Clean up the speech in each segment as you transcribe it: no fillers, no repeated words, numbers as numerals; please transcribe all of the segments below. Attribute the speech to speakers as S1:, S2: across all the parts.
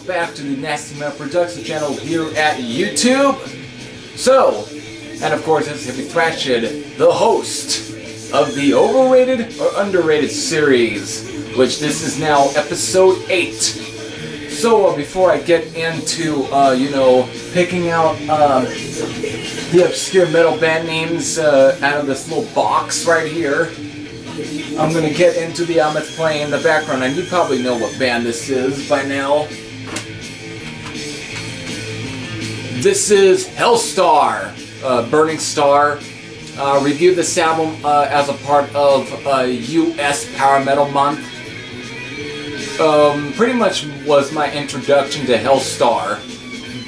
S1: back to the Nasty Man Production channel here at YouTube. So, and of course this is Hippie Thrashid, the host of the Overrated or Underrated series, which this is now episode 8. So before I get into, picking out the obscure metal band names out of this little box right here, I'm gonna get into the album that's playing in the background, and you probably know what band this is by now. This is Hellstar, Burning Star. Reviewed this album as a part of US Power Metal Month. Pretty much was my introduction to Hellstar.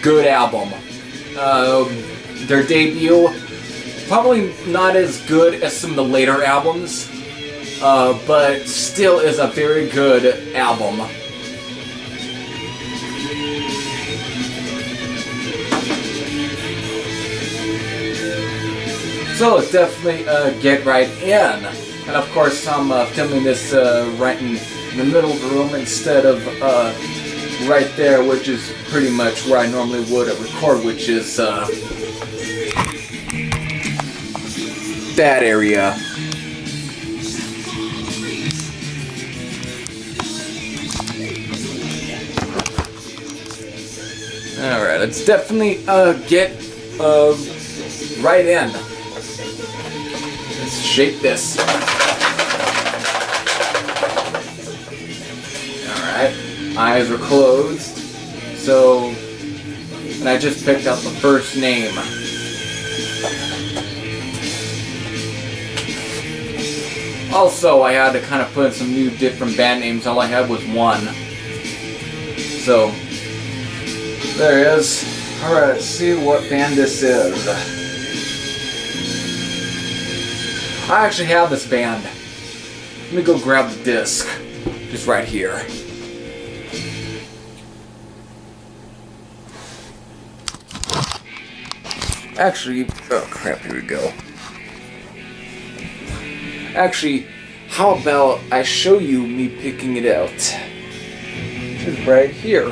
S1: Good album. Their debut, probably not as good as some of the later albums. But still is a very good album. So let's definitely get right in. And of course I'm filming this right in the middle of the room instead of right there, which is pretty much where I normally would record, which is that area. Alright, let's definitely get right in. Let's shake this. Alright, eyes are closed. So, and I just picked out the first name. Also, I had to kind of put in some new different band names. All I had was one. So, there it is. Alright, let's see what band this is. I actually have this band. Let me go grab the disc. Just right here. Actually, oh crap, here we go. Actually, how about I show you me picking it out? Just right here.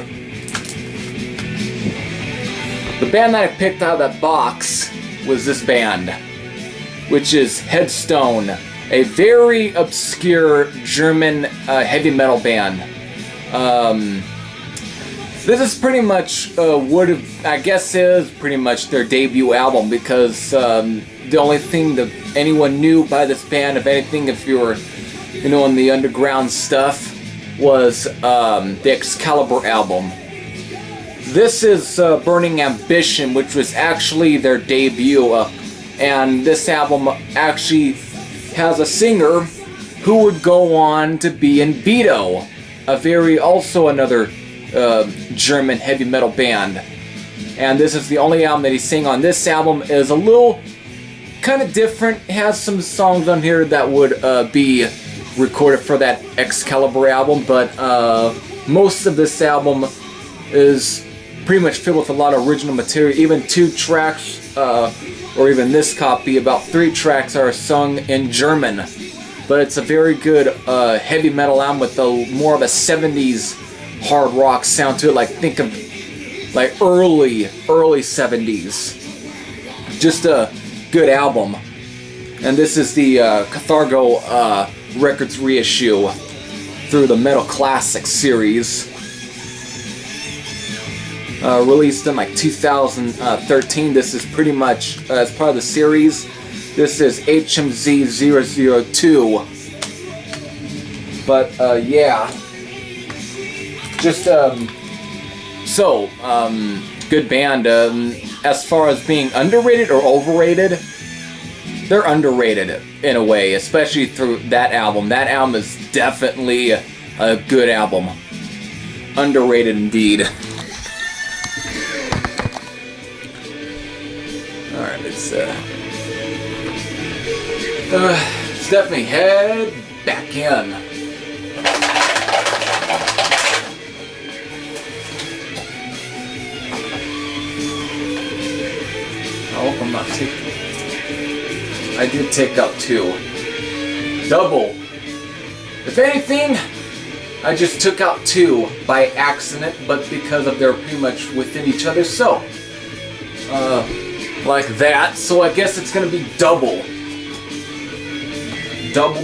S1: The band that I picked out of that box was this band, which is Headstone, a very obscure German heavy metal band. This is pretty much I guess is pretty much their debut album, because the only thing that anyone knew by this band, if anything, if you were, in the underground stuff, was the Excalibur album. This is Burning Ambition, which was actually their debut, and this album actually has a singer who would go on to be in Vito, also another German heavy metal band. And this is the only album that he sang on. This album is a little kind of different. It has some songs on here that would be recorded for that Excalibur album, but most of this album is pretty much filled with a lot of original material. Even 2 tracks, or even this copy, about 3 tracks are sung in German. But it's a very good heavy metal album with more of a 70s hard rock sound to it. Think of early 70s. Just a good album. And this is the Cathargo Records reissue through the Metal Classics series. Released in 2013. This is pretty much as part of the series. This is HMZ002. But yeah, just good band. As far as being underrated or overrated, they're underrated in a way, especially through that album. That album is definitely a good album. Underrated indeed. Alright, let's definitely head back in. I hope I'm not taking... I did take out 2. Double. If anything, I just took out 2 by accident, but because of they're pretty much within each other, so like that. So I guess it's gonna be double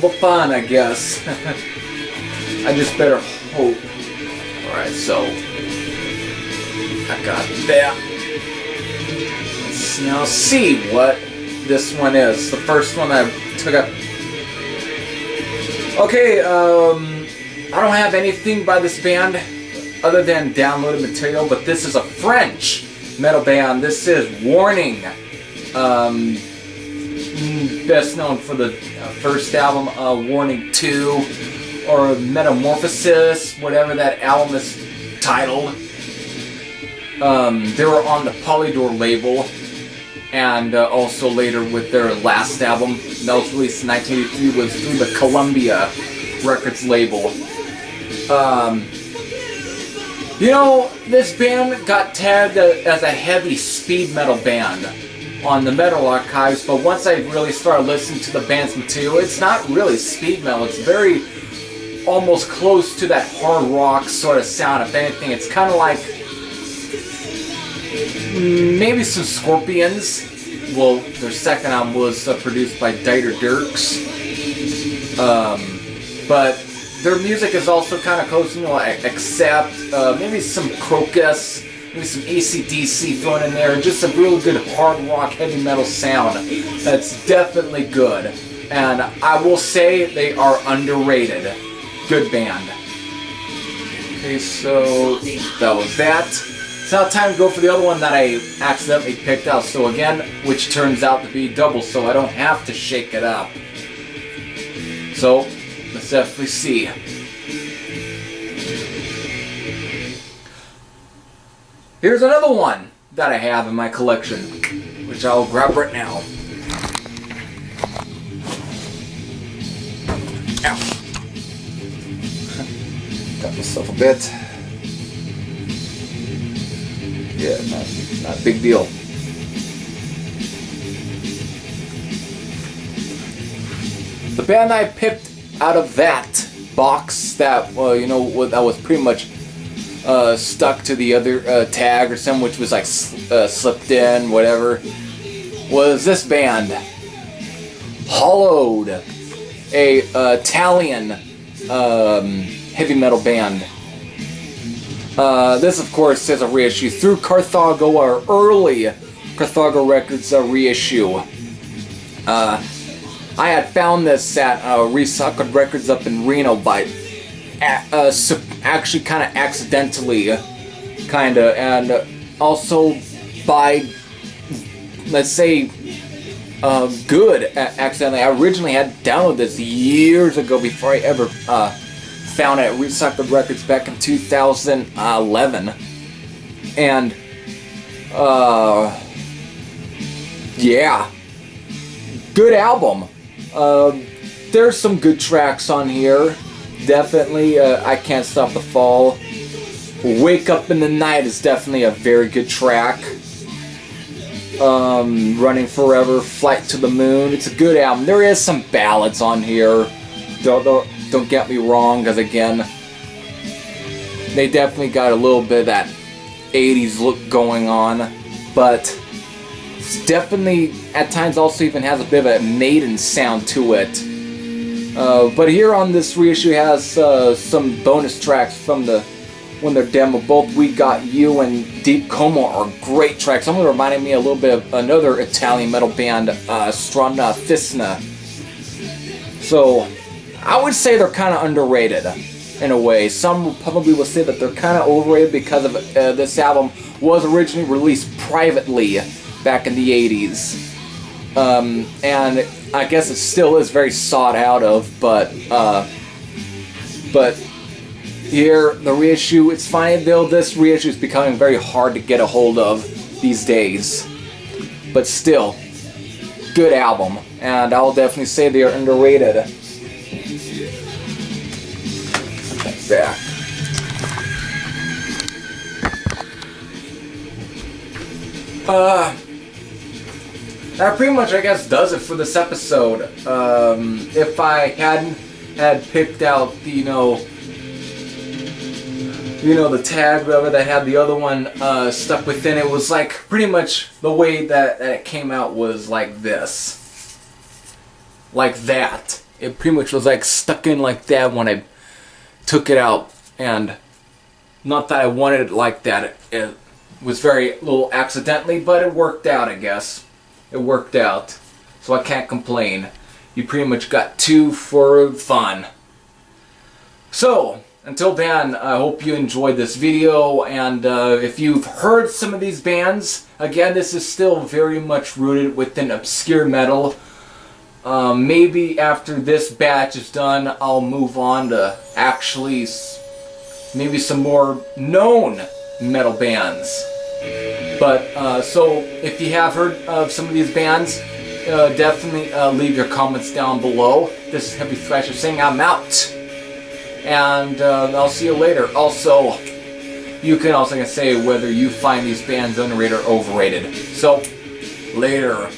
S1: the fun, I guess. I just better hope. Alright, so I got that. Let's now see what this one is. The first one I took up. Okay, I don't have anything by this band other than downloaded material, but this is a French metal band. This is Warning. Best known for the first album, Warning 2, or Metamorphosis, whatever that album is titled. They were on the Polydor label, and also later with their last album that was released in 1983 was through the Columbia Records label. You know, this band got tagged as a heavy speed metal band on the Metal Archives, but once I really started listening to the band's material, it's not really speed metal. It's very almost close to that hard rock sort of sound. If anything, it's kind of like maybe some Scorpions. Well, their second album was produced by Dieter Dierks. But their music is also kind of close, you know, except maybe some Crocus, maybe some AC/DC thrown in there, just a real good hard rock heavy metal sound. That's definitely good. And I will say they are underrated. Good band. Okay, so that was that. It's now time to go for the other one that I accidentally picked out. So again, which turns out to be double, so I don't have to shake it up. So let's definitely see. Here's another one that I have in my collection, which I'll grab right now. Ow. Got myself a bit. Yeah, not a big deal. The band I picked out of that box that, you know, that was pretty much stuck to the other tag or something, which was like slipped in, whatever, was this band, Hollowed, a Italian heavy metal band. This, of course, is a reissue through Carthago, our early Carthago Records reissue. I had found this at Recycled Records up in Reno by actually kind of accidentally, and also by, let's say, good accidentally. I originally had downloaded this years ago before I ever found it at Recycled Records back in 2011, and yeah, good album. There's some good tracks on here, definitely. I Can't Stop the Fall, Wake Up in the Night is definitely a very good track. Running Forever, Flight to the Moon, it's a good album. There is some ballads on here, don't get me wrong, because again, they definitely got a little bit of that 80s look going on, but it's definitely at times also even has a bit of a Maiden sound to it. But here on this reissue has some bonus tracks from when their demo. Both We Got You and Deep Coma are great tracks. Some of them reminded me a little bit of another Italian metal band, Strana Fisna. So I would say they're kind of underrated in a way. Some probably will say that they're kind of overrated because of this album was originally released privately back in the 80s. And I guess it still is very sought out of, but here, the reissue, it's funny though, this reissue is becoming very hard to get a hold of these days. But still, good album, and I'll definitely say they are underrated. Back. That pretty much, I guess, does it for this episode. If I hadn't had picked out, you know, you know, the tag, whatever, that had the other one stuck within it, was like pretty much the way that it came out was like this. Like that. It pretty much was like stuck in like that when I took it out. And not that I wanted it like that. It was very little accidentally, but it worked out, I guess. It worked out. So I can't complain. You pretty much got two for fun. So, until then, I hope you enjoyed this video, and if you've heard some of these bands, again, this is still very much rooted within obscure metal. Maybe after this batch is done, I'll move on to actually maybe some more known metal bands. But, so, if you have heard of some of these bands, definitely leave your comments down below. This is Heavy Thrasher saying I'm out. And I'll see you later. Also, you can also say whether you find these bands underrated or overrated. So, later.